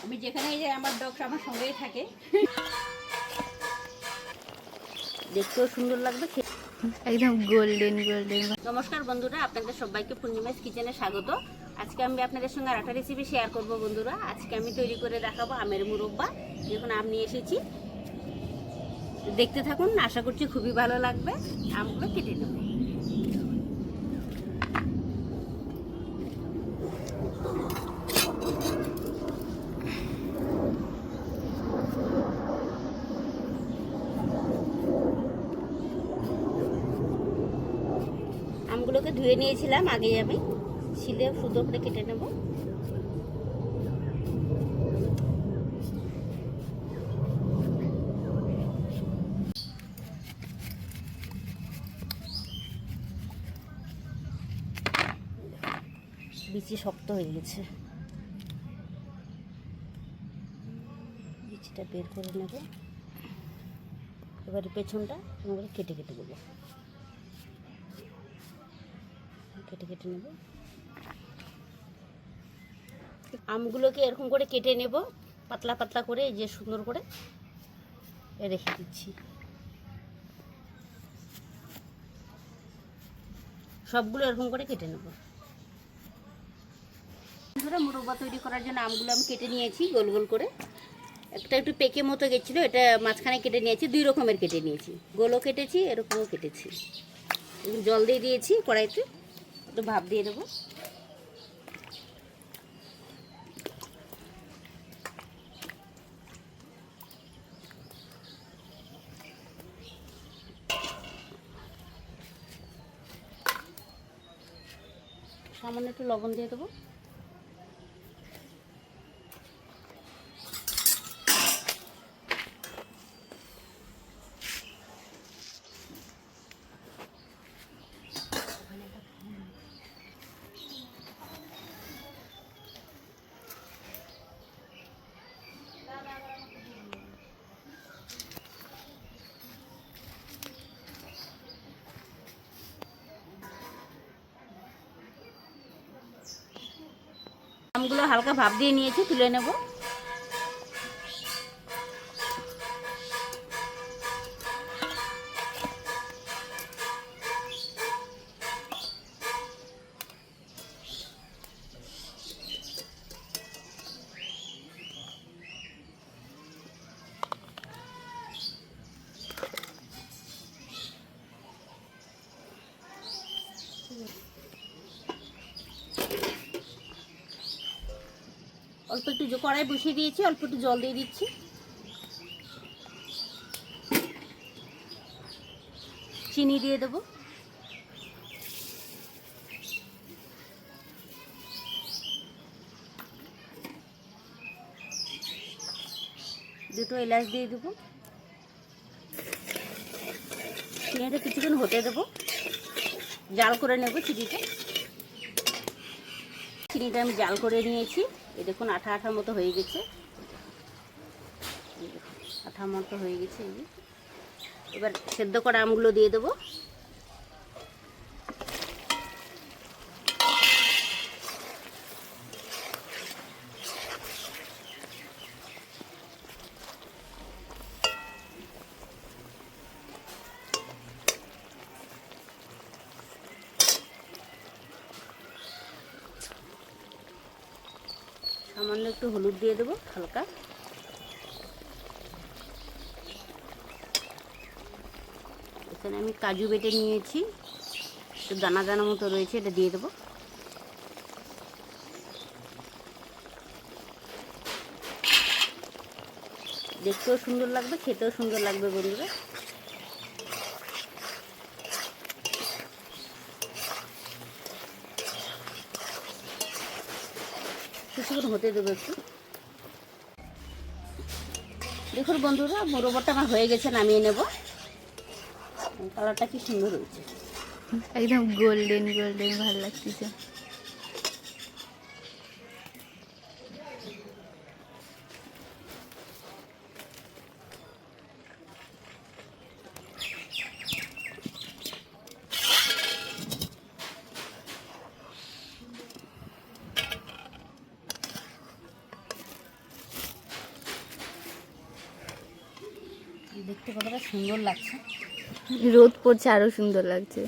আমি যেখানেই যাই আমার ডগ আমার সঙ্গেই থাকে। দেখতেও সুন্দর লাগবে, একদম গোল্ডেন গোল্ডেন। নমস্কার বন্ধুরা, আপনাদের সবাইকে পূর্ণিমাস কিচেনে স্বাগত। আজকে আমি আপনাদের সঙ্গে আর একটা রেসিপি শেয়ার করব বন্ধুরা। আজকে আমি তৈরি করে দেখাবো আমের মুরব্বা। দেখুন আম নিয়ে এসেছি, দেখতে থাকুন, আশা করছি খুবই ভালো লাগবে। আমগুলো কেটে নেব। আমগুলোকে ধুয়ে নিয়েছিলাম আগে, আমি ছিলে সুন্দর করে কেটে নেব। বিচি শক্ত হয়ে গেছে, বিচিটা বের করে নেব। এবারে পেছনটা এবারে কেটে কেটে দেবো, কেটে কেটে নেব। আমগুলোকে এরকম করে কেটে নেব, পাতলা পাতলা করে, এই যে সুন্দর করে রেখে দিচ্ছি। সবগুলো এরকম করে কেটে নেব। মুরব্বা তৈরি করার জন্য আমগুলো আমি কেটে নিয়েছি গোল গোল করে। একটা একটু পেকে মতো গেছিলো, এটা মাঝখানে কেটে নিয়েছি। দুই রকমের কেটে নিয়েছি, গোলও কেটেছি, এরকমও কেটেছি। জল দিয়ে দিয়েছি কড়াইতে, একটু ভাপ দিয়ে দেবো। সামান্য একটু লবণ দিয়ে দেবো। আমগুলো হালকা ভাপ দিয়ে নিয়েছি, তুলে নেব। অল্প একটু কড়াই বসিয়ে দিয়েছি, অল্প একটু জল দিয়ে দিচ্ছি। চিনি দিয়ে দেবো। দুটো এলাচ দিয়ে দেবো। চিনিটা কিছুক্ষণ হতে দেবো, জাল করে নেব চিনিটা। চিনিটা আমি জাল করে নিয়েছি। এই দেখুন আঠা আঠা মতো হয়ে গেছে, আঠা মতো হয়ে গেছে। এবার সেদ্ধ করা আমগুলো দিয়ে দেবো। সামান্য একটু হলুদ দিয়ে দেবো হালকা। এখানে আমি কাজু বেটে নিয়েছি, একটু দানা দানা মতো রয়েছে, এটা দিয়ে দেবো। দেখতেও সুন্দর লাগবে, খেতেও সুন্দর লাগবে বন্ধুরা। কিছুক্ষণ হতে দেবো একটু। দেখুন বন্ধুরা, মুরব্বাটা আমার হয়ে গেছে, নামিয়ে নেব। কালারটা কি সুন্দর হয়েছে, একদম গোল্ডেন গোল্ডেন, ভালো লাগতেছে। দেখতে কতটা সুন্দর লাগছে, রোদ পড়ছে আরো সুন্দর লাগছে।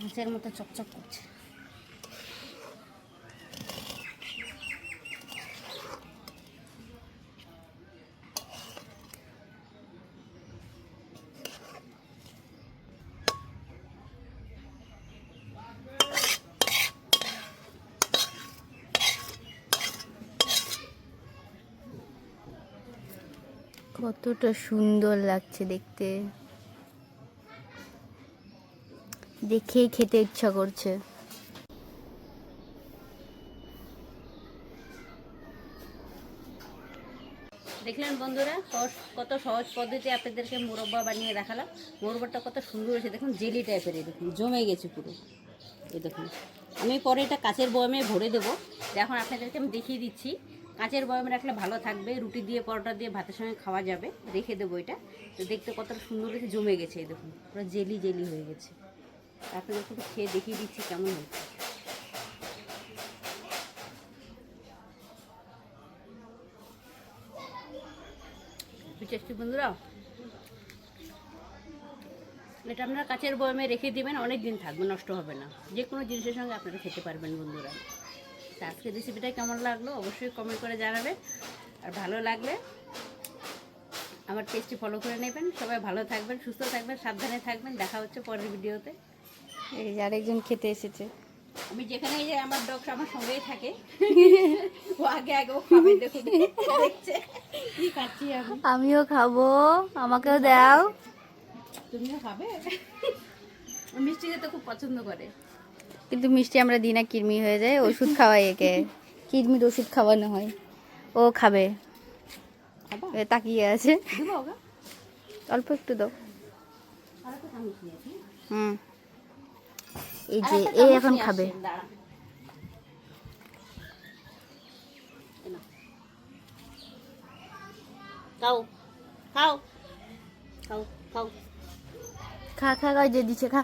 মাছের মতো চকচক করছে। কতটা সুন্দর লাগছে দেখতে, দেখেই খেতে ইচ্ছা করছে। দেখলেন বন্ধুরা, কত সহজ পদ্ধতি আপনাদেরকে মোরব্বা বানিয়ে দেখালাম। মোরব্বাটা কত সুন্দর হয়েছে, দেখুন জেলি টাইপের, এই দেখুন জমে গেছে পুরো। এই দেখুন, আমি পরে এটা কাচের বয়ামে ভরে দেবো। এখন আপনাদেরকে আমি দেখিয়ে দিচ্ছি, কাচের বয়ামে রাখলে ভালো থাকবে, রুটি দিয়ে পরোটা দিয়ে ভাতের সঙ্গে খাওয়া যাবে। রেখে দেবো এটা, তো দেখতে কতটা সুন্দর হয়েছে, জমে গেছে। এই দেখুন পুরো জেলি জেলি হয়ে গেছে। আপনাদেরকে একটু খেয়ে দেখিয়ে দিচ্ছি কেমন হয়েছে। টেস্টি বন্ধুরা, এটা আপনারা কাচের বয়ামে রেখে দিবেন, অনেক দিন থাকবে, নষ্ট হবে না। যে কোনো জিনিসের সঙ্গে আপনারা খেতে পারবেন বন্ধুরা। তা আজকের রেসিপিটা কেমন লাগলো অবশ্যই কমেন্ট করে জানাবেন, আর ভালো লাগলে আমার টেস্টি ফলো করে নেবেন। সবাই ভালো থাকবেন, সুস্থ থাকবেন, সাবধানে থাকবেন। দেখা হচ্ছে পরের ভিডিওতে। এই যে আরেকজন খেতে এসেছে। আমি যেখানেই যাই আমার ডগ আমার সঙ্গেই থাকে। ও আগে ও খাবে, দেখুন দেখছে কি খাচ্ছি আমি। আমিও খাবো, আমাকেও দাও। তুমিও খাবে? ও মিষ্টি খেতে খুব পছন্দ করে। কিন্তু মিষ্টি আমরা দিই না, কৃমি হয়ে যায়, ওষুধ খাওয়াই একে। কৃমির ওষুধ খাওয়ানো হয়, ও খাবে। খাবা? এ তাকিয়ে আছে, দেবো ওকে? অল্প একটু দাও। আর একটা চামচ নিয়েছি। হুম, এই আর যে একটা এই চামচ এখন নিয়ে খাবে। আসছি, দাঁড়া। এই নাও। খাও খাও খাও খাও। খা খা, ওই যে দিচ্ছে, খা।